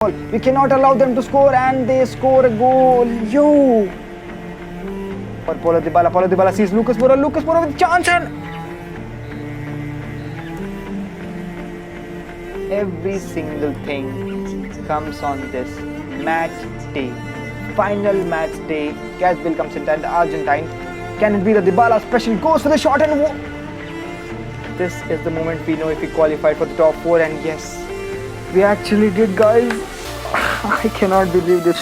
We cannot allow them to score, and they score a goal. Yo! Paulo Dybala sees Lucas Moura with chance, and every single thing comes on this match day. Final match day. Gasbel comes in, and the Argentine. Can it be the Dybala special? Goes for the shot, and this is the moment we know if we qualified for the top 4, and yes, we actually did, guys. I cannot believe this.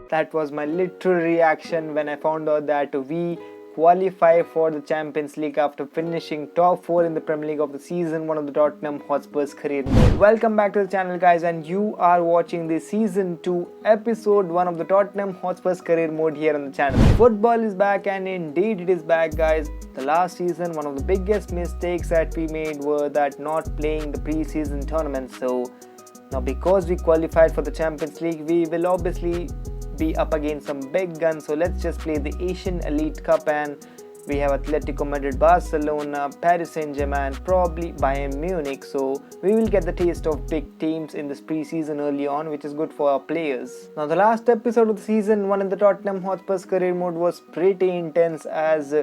That was my literal reaction when I found out that we qualify for the Champions League after finishing top 4 in the Premier League of the season 1 of the Tottenham Hotspur's career mode. Welcome back to the channel, guys, and you are watching the Season 2 Episode 1 of the Tottenham Hotspur's career mode here on the channel. Football is back, and indeed it is back, guys. The last season, one of the biggest mistakes that we made were that not playing the pre-season tournament. So now because we qualified for the Champions League, we will obviously be up against some big guns. So let's just play the Asian Elite Cup, and we have Atletico Madrid, Barcelona, Paris Saint-Germain, probably Bayern Munich. So we will get the taste of big teams in this pre-season early on, which is good for our players. Now the last episode of the season 1 in the Tottenham Hotspur's career mode was pretty intense, as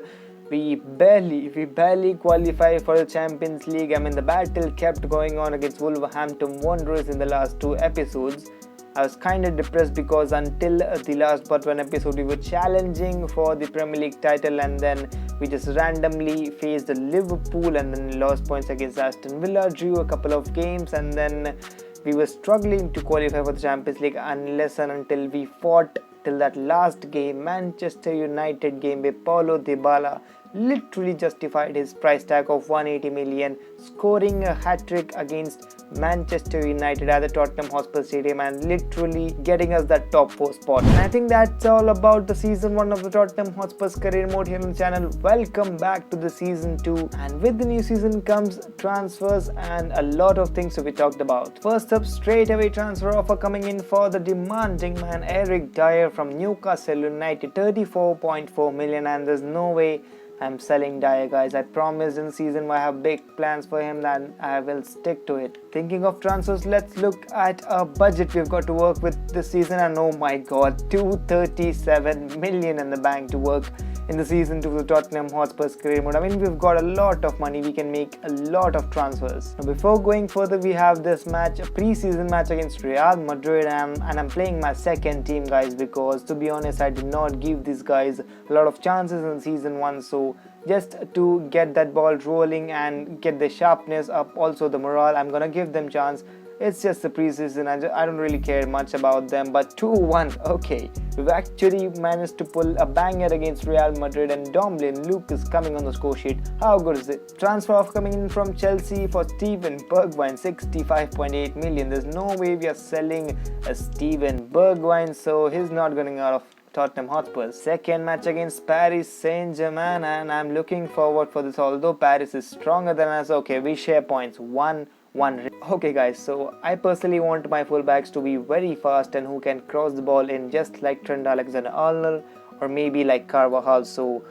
we barely qualified for the Champions League. I mean, the battle kept going on against Wolverhampton Wanderers in the last 2 episodes. I was kind of depressed because until the last but one episode we were challenging for the Premier League title, and then we just randomly faced Liverpool and then lost points against Aston Villa, drew a couple of games, and then we were struggling to qualify for the Champions League unless and until we fought till that last game, Manchester United game, where Paulo Dybala literally justified his price tag of 180 million, scoring a hat-trick against Manchester United at the Tottenham Hotspur Stadium and literally getting us that top 4 spot. And I think that's all about the season 1 of the Tottenham Hotspur's career mode here on the channel. Welcome back to the season 2, and with the new season comes transfers and a lot of things to be talked about. First up, straight away transfer offer coming in for the demanding man Eric Dier from Newcastle United, 34.4 million, and there's no way I'm selling Dier, guys. I promised in season 1 I have big plans for him, and I will stick to it. Thinking of transfers, let's look at a budget we've got to work with this season, and oh my god, 237 million in the bank to work in the season 2 of the Tottenham Hotspur's career mode. I mean, we've got a lot of money, we can make a lot of transfers. Now before going further, we have this match, a pre-season match against Real Madrid, and I'm playing my second team, guys, because to be honest I did not give these guys a lot of chances in season 1. So just to get that ball rolling and get the sharpness up, also the morale, I'm gonna give them chance. It's just the preseason, I don't really care much about them. But 2-1, okay, we've actually managed to pull a banger against Real Madrid, and Domlin Luke is coming on the score sheet. How good is it? Transfer off coming in from Chelsea for Steven Bergwijn, 65.8 million. There's no way we are selling a Steven Bergwijn, so he's not getting out of Tottenham Hotspur. Second match against Paris Saint-Germain, and I'm looking forward for this, although Paris is stronger than us. Okay, we share points, 1-1. Okay guys, so I personally want my fullbacks to be very fast and who can cross the ball in, just like Trent Alexander-Arnold or maybe like Carvajal. So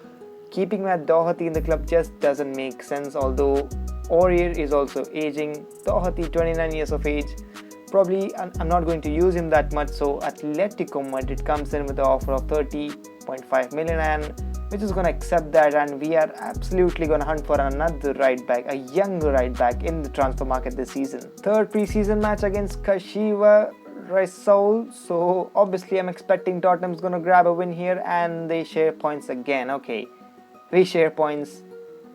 keeping Matt Doherty in the club just doesn't make sense, although Aurier is also aging. Doherty, 29 years of age, probably I'm not going to use him that much. So Atletico Madrid comes in with the offer of 30.5 million, and we're just gonna accept that, and we are absolutely gonna hunt for another right back, a younger right back in the transfer market this season. Third preseason match against Kashiwa Reysol, so obviously I'm expecting Tottenham's gonna grab a win here, and they share points again. Okay, we share points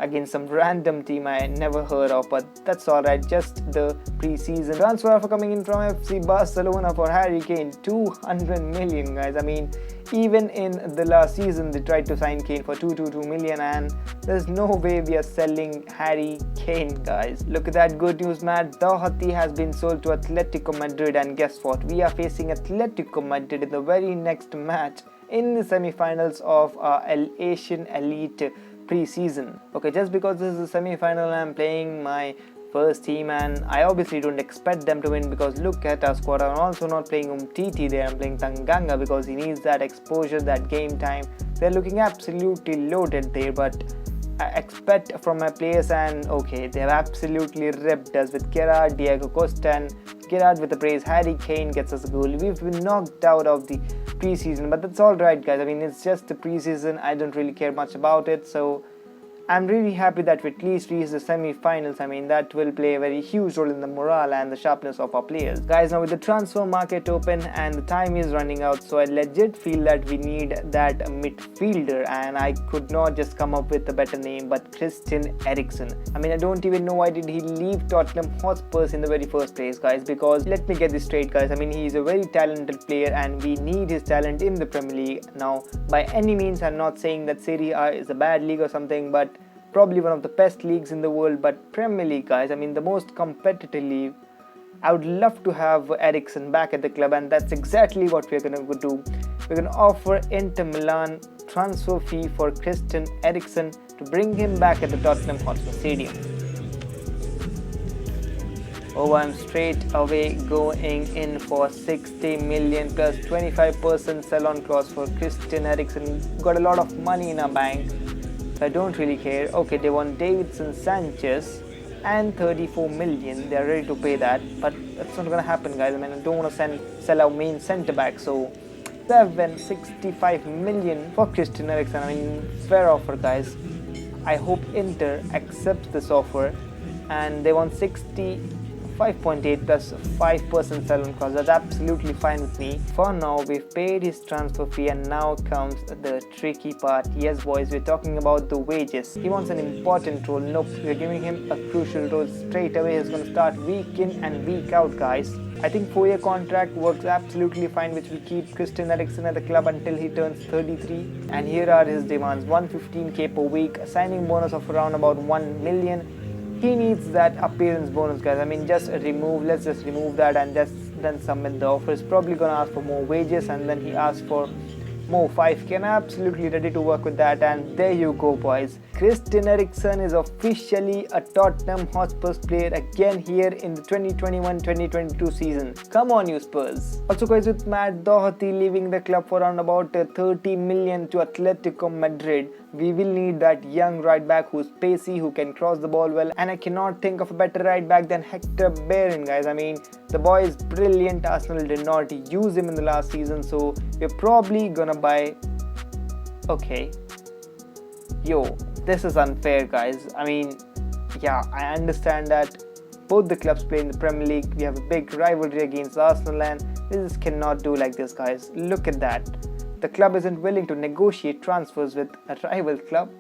against some random team I never heard of, but that's alright, just the preseason. Transfer offer coming in from FC Barcelona for Harry Kane, 200 million, guys. I mean, even in the last season they tried to sign Kane for 222 million, and there's no way we are selling Harry Kane, guys. Look at that good news, Matt Doherty has been sold to Atletico Madrid, and guess what? We are facing Atletico Madrid in the very next match in the semi-finals of Asian Elite pre-season. Okay, just because this is a semi-final, I'm playing my first team, and I obviously don't expect them to win because look at our squad. I'm also not playing Umtiti there, I'm playing Tanganga because he needs that exposure, that game time. They're looking absolutely loaded there, but I expect from my players, and okay, they have absolutely ripped us with Gerrard, Diego Costa, and Gerrard with the brace. Harry Kane gets us a goal. We've been knocked out of the preseason, but that's alright, guys. I mean, it's just the preseason. I don't really care much about it, so I'm really happy that we at least reached the semi-finals. I mean, that will play a very huge role in the morale and the sharpness of our players. Guys, now with the transfer market open and the time is running out, so I legit feel that we need that midfielder, and I could not just come up with a better name but Christian Eriksen. I mean, I don't even know why did he leave Tottenham Hotspurs in the very first place, guys, because let me get this straight, guys. I mean, he is a very talented player and we need his talent in the Premier League. Now, by any means, I'm not saying that Serie A is a bad league or something, but probably one of the best leagues in the world. But Premier League, guys, I mean, the most competitive league. I would love to have Eriksen back at the club, and that's exactly what we're going to do. We're going to offer Inter Milan transfer fee for Christian Eriksen to bring him back at the Tottenham Hotspur Stadium. Oh, I'm straight away going in for 60 million plus 25% sell-on clause for Christian Eriksen. Got a lot of money in our bank. I don't really care. Okay, they want Davinson Sanchez and 34 million. They're ready to pay that, but that's not gonna happen, guys. I mean, I don't want to sell our main centre back, so 65 million for Christian Eriksen. I mean, fair offer, guys. I hope Inter accepts this offer, and they want 65.8 plus 5% sell-on cost. That's absolutely fine with me. For now, we've paid his transfer fee, and now comes the tricky part. Yes, boys, we're talking about the wages. He wants an important role. Nope, we're giving him a crucial role straight away. He's going to start week in and week out, guys. I think 4-year contract works absolutely fine, which will keep Christian Eriksen at the club until he turns 33. And here are his demands: 115k per week, a signing bonus of around about 1 million. He needs that appearance bonus, guys. I mean, let's just remove that and just then submit the offer. He's probably gonna ask for more wages, and then he asks for more 5k. I'm absolutely ready to work with that, and there you go, boys. Christian Eriksen is officially a Tottenham Hotspur player again here in the 2021-2022 season. Come on, you Spurs. Also, guys, with Matt Doherty leaving the club for around about 30 million to Atletico Madrid, we will need that young right back who's pacey, who can cross the ball well, and I cannot think of a better right back than Hector Bellerin, guys. I mean, the boy is brilliant. Arsenal did not use him in the last season, so we're probably gonna buy. Okay, yo, this is unfair, guys. I mean, yeah, I understand that both the clubs play in the Premier League. We have a big rivalry against Arsenal, and we just cannot do like this, guys. Look at that. The club isn't willing to negotiate transfers with a rival club.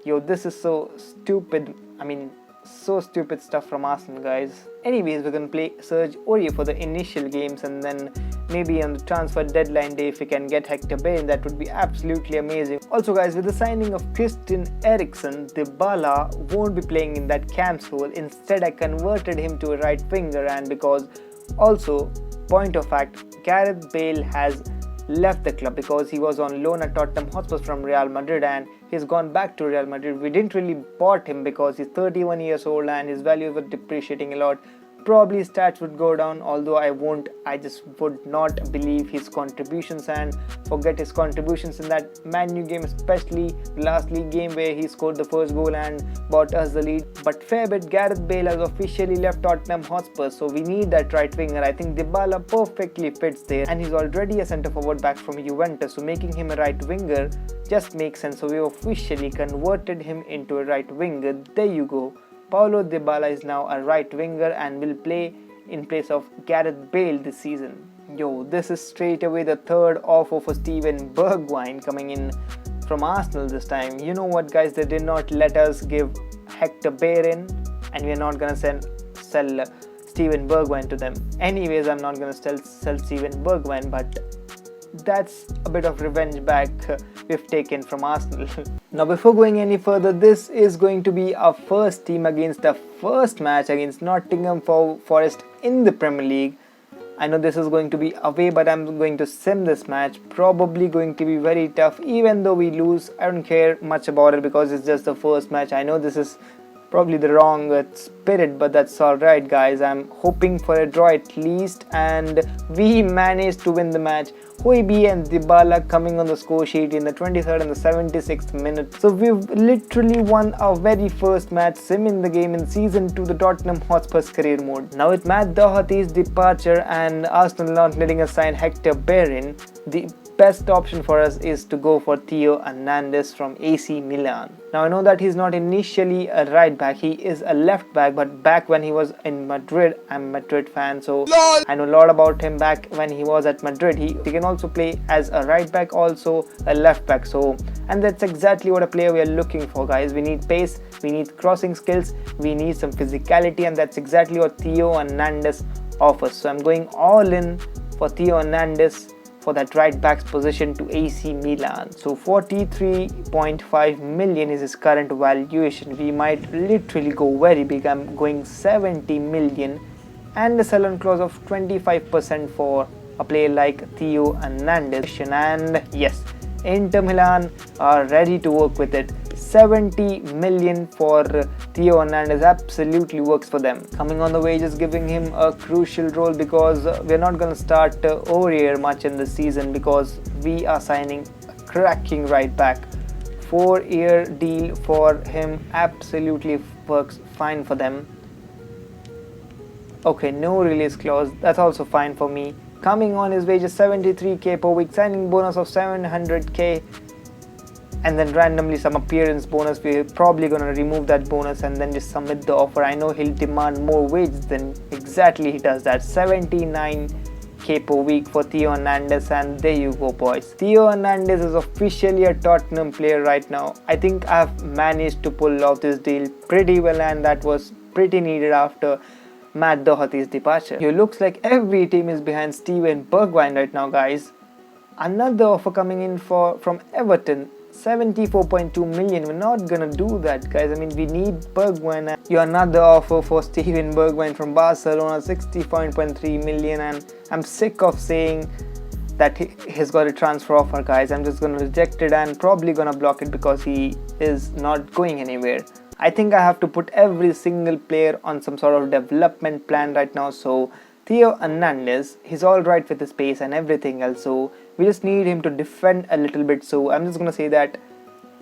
Yo, this is so stupid. I mean, so stupid stuff from Arsenal, guys. Anyways, we're gonna play Serge Aurier for the initial games, and then maybe on the transfer deadline day, if we can get Hector Bellerin, that would be absolutely amazing. Also, guys, with the signing of Christian Eriksen, Dybala won't be playing in that Cam's role. Instead, I converted him to a right winger, and because also, point of fact, Gareth Bale has left the club because he was on loan at Tottenham Hotspur from Real Madrid, and he's gone back to Real Madrid. We didn't really bought him because he's 31 years old and his values were depreciating a lot. Probably stats would go down, although I just would not believe his contributions and forget his contributions in that Man U game, especially the last league game where he scored the first goal and bought us the lead. But fair bit, Gareth Bale has officially left Tottenham Hotspur, so we need that right winger. I think Dybala perfectly fits there, and he's already a centre forward back from Juventus, so making him a right winger just makes sense. So we officially converted him into a right winger. There you go. Paulo Dybala is now a right winger and will play in place of Gareth Bale this season. Yo, this is straight away the third offer for Steven Bergwijn coming in from Arsenal this time. You know what, guys, they did not let us give Hector Bellerin, and we're not gonna sell Steven Bergwijn to them. Anyways, I'm not gonna sell Steven Bergwijn, but that's a bit of revenge back we've taken from Arsenal. Now, before going any further, this is going to be our first team against the first match against Nottingham Forest in the Premier League. I know this is going to be away, but I'm going to sim this match. Probably going to be very tough. Even though we lose, I don't care much about it because it's just the first match. I know this is probably the wrong spirit, but that's alright guys. I'm hoping for a draw at least, and we managed to win the match. Højbjerg and Dybala coming on the score sheet in the 23rd and the 76th minute. So we've literally won our very first match sim in the game in Season 2, the Tottenham Hotspur's career mode. Now with Matt Doherty's departure and Arsenal not letting us sign Hector Bellerin, the best option for us is to go for Theo Hernandez from AC Milan. Now I know that he's not initially a right back, he is a left back, but back when he was in Madrid, I'm a Madrid fan, so I know a lot about him. Back when he was at Madrid, he can also play as a right back, also a left back. So, and that's exactly what a player we are looking for guys. We need pace, we need crossing skills, we need some physicality, and that's exactly what Theo Hernandez offers. So I'm going all in for Theo Hernandez for that right back's position to AC Milan. So 43.5 million is his current valuation. We might literally go very big. I'm going 70 million and a sell-on clause of 25% for a player like Theo Hernandez. And yes, Inter Milan are ready to work with it. 70 million for Theo Hernandez absolutely works for them. Coming on the wages, giving him a crucial role, because we're not going to start Aurier much in this season because we are signing a cracking right back. 4-year deal for him absolutely works fine for them. Okay, no release clause, that's also fine for me. Coming on his wages, 73k per week, signing bonus of 700k, and then randomly some appearance bonus. We're probably gonna remove that bonus and then just submit the offer. I know he'll demand more wages than exactly he does that. 79k per week for Theo Hernandez, and there you go boys. Theo Hernandez is officially a Tottenham player right now. I think I've managed to pull off this deal pretty well, and that was pretty needed after Matt Doherty's departure. It looks like every team is behind Steven Bergwijn right now guys. Another offer coming in from Everton, 74.2 million. We're not gonna do that guys. I mean, we need Bergwijn. Another offer for Steven Bergwijn from Barcelona, 60.3 million, and I'm sick of saying that he's got a transfer offer guys. I'm just gonna reject it and probably gonna block it because he is not going anywhere. I think I have to put every single player on some sort of development plan right now. So Theo Hernandez, he's alright with his pace and everything else, so we just need him to defend a little bit. So I'm just gonna say that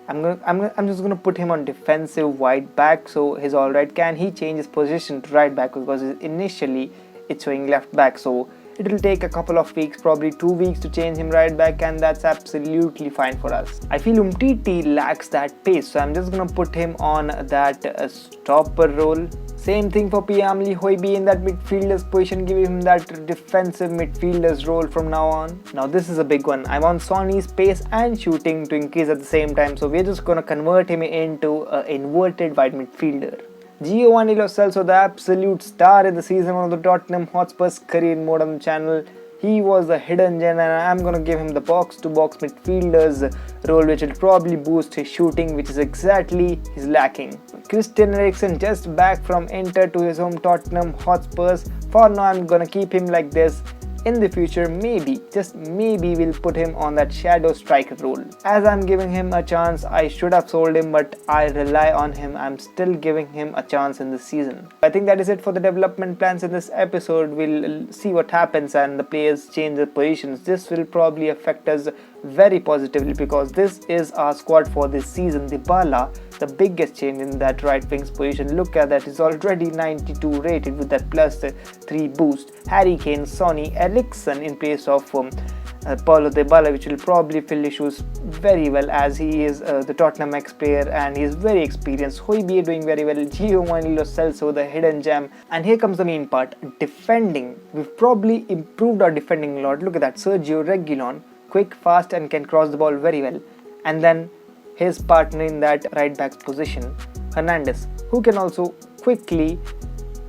I'm just gonna put him on defensive wide back, so he's alright. Can he change his position to right back, because initially it's showing left back, so it will take a couple of weeks, probably 2 weeks, to change him right back, and that's absolutely fine for us. I feel Umtiti lacks that pace, so I'm just gonna put him on that stopper role. Same thing for Pierre-Emile Højbjerg in that midfielder's position, giving him that defensive midfielder's role from now on. Now this is a big one. I want Sonny's pace and shooting to increase at the same time, so we're just gonna convert him into an inverted wide midfielder. Giovanni Lo Celso, the absolute star in the season 1 of the Tottenham Hotspur's career mode on the channel. He was a hidden gem, and I'm gonna give him the box-to-box midfielder's role, which will probably boost his shooting, which is exactly his lacking. Christian Eriksen just back from Inter to his home Tottenham Hotspurs. For now, I'm gonna keep him like this. In the future, maybe, just maybe, we'll put him on that shadow striker role. As I'm giving him a chance, I should have sold him, but I rely on him. I'm still giving him a chance in this season. I think that is it for the development plans in this episode. We'll see what happens and the players change their positions. This will probably affect us very positively because this is our squad for this season. Dybala, the biggest change in that right wing's position. Look at that, he's already 92 rated with that +3 boost. Harry Kane, Sonny, ERIKSEN in place of Paulo Dybala, which will probably fill his shoes very well, as he is the Tottenham ex-player and he is very experienced. Højbjerg doing very well. Giovanni Lo Celso, the hidden gem. And here comes the main part, defending. We've probably improved our defending a lot. Look at that, Sergio Reguilon, quick, fast, and can cross the ball very well. And then his partner in that right back's position, Hernandez, who can also quickly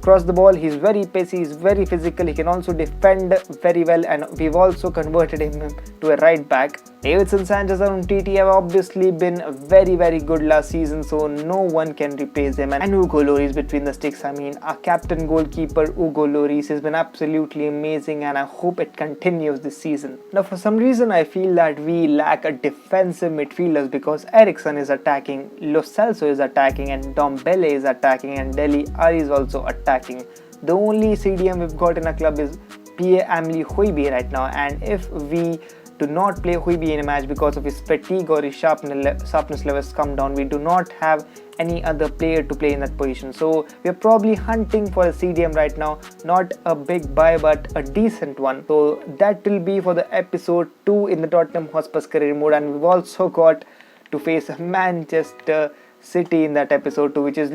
cross the ball. He's very pacey, he's very physical, he can also defend very well, and we've also converted him to a right back. Davinson Sanchez and TT have obviously been very good last season, so no one can replace them. And Hugo Lloris between the sticks. I mean, our captain goalkeeper Hugo Lloris has been absolutely amazing, and I hope it continues this season. Now, for some reason, I feel that we lack a defensive midfielders because ERIKSEN is attacking, Lo Celso is attacking, and Dombele is attacking, and Dele Alli is also attacking. The only CDM we've got in our club is Pierre-Emile Højbjerg right now, and if we do not play Højbjerg in a match because of his fatigue or his sharpness levels come down, we do not have any other player to play in that position. So we're probably hunting for a CDM right now, not a big buy but a decent one. So that will be for the episode 2 in the Tottenham Hotspur's career mode, and we've also got to face Manchester City in that episode 2, which is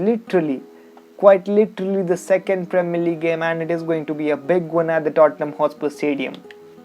quite literally the second Premier League game, and it is going to be a big one at the Tottenham Hotspur Stadium.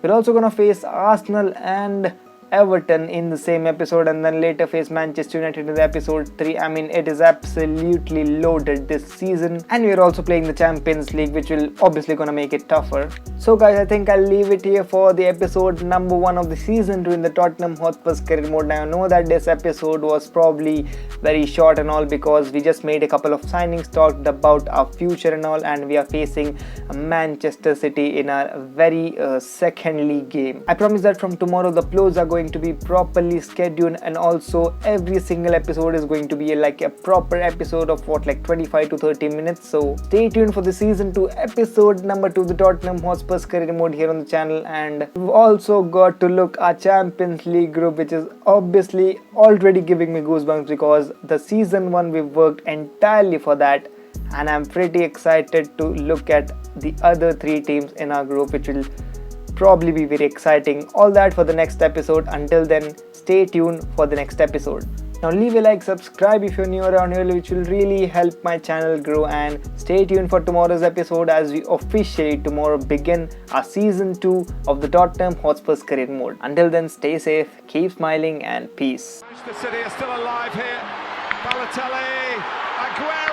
We're also going to face Arsenal and Everton in the same episode, and then later face Manchester United in the episode 3. I mean, it is absolutely loaded this season, and we're also playing the Champions League, which will obviously gonna make it tougher. So guys, I think I'll leave it here for the episode number 1 of the season 2 in the Tottenham Hotspur's career mode. Now I know that this episode was probably very short and all because we just made a couple of signings, talked about our future and all, and we are facing Manchester City in a very second league game. I promise that from tomorrow the uploads are going to be properly scheduled, and also every single episode is going to be like a proper episode of 25 to 30 minutes. So stay tuned for the season 2 episode number 2 the Tottenham Hotspur's career mode here on the channel. And we've also got to look our Champions League group, which is obviously already giving me goosebumps because the season 1 we've worked entirely for that, and I'm pretty excited to look at the other 3 teams in our group, which will probably be very exciting. All that for the next episode. Until then, stay tuned for the next episode. Now leave a like, subscribe if you're new around here, which will really help my channel grow, and stay tuned for tomorrow's episode as we officially tomorrow begin our season 2 of the Tottenham Hotspur's career mode. Until then, stay safe, keep smiling, and peace. The City are still alive here. Balotelli, Aguero.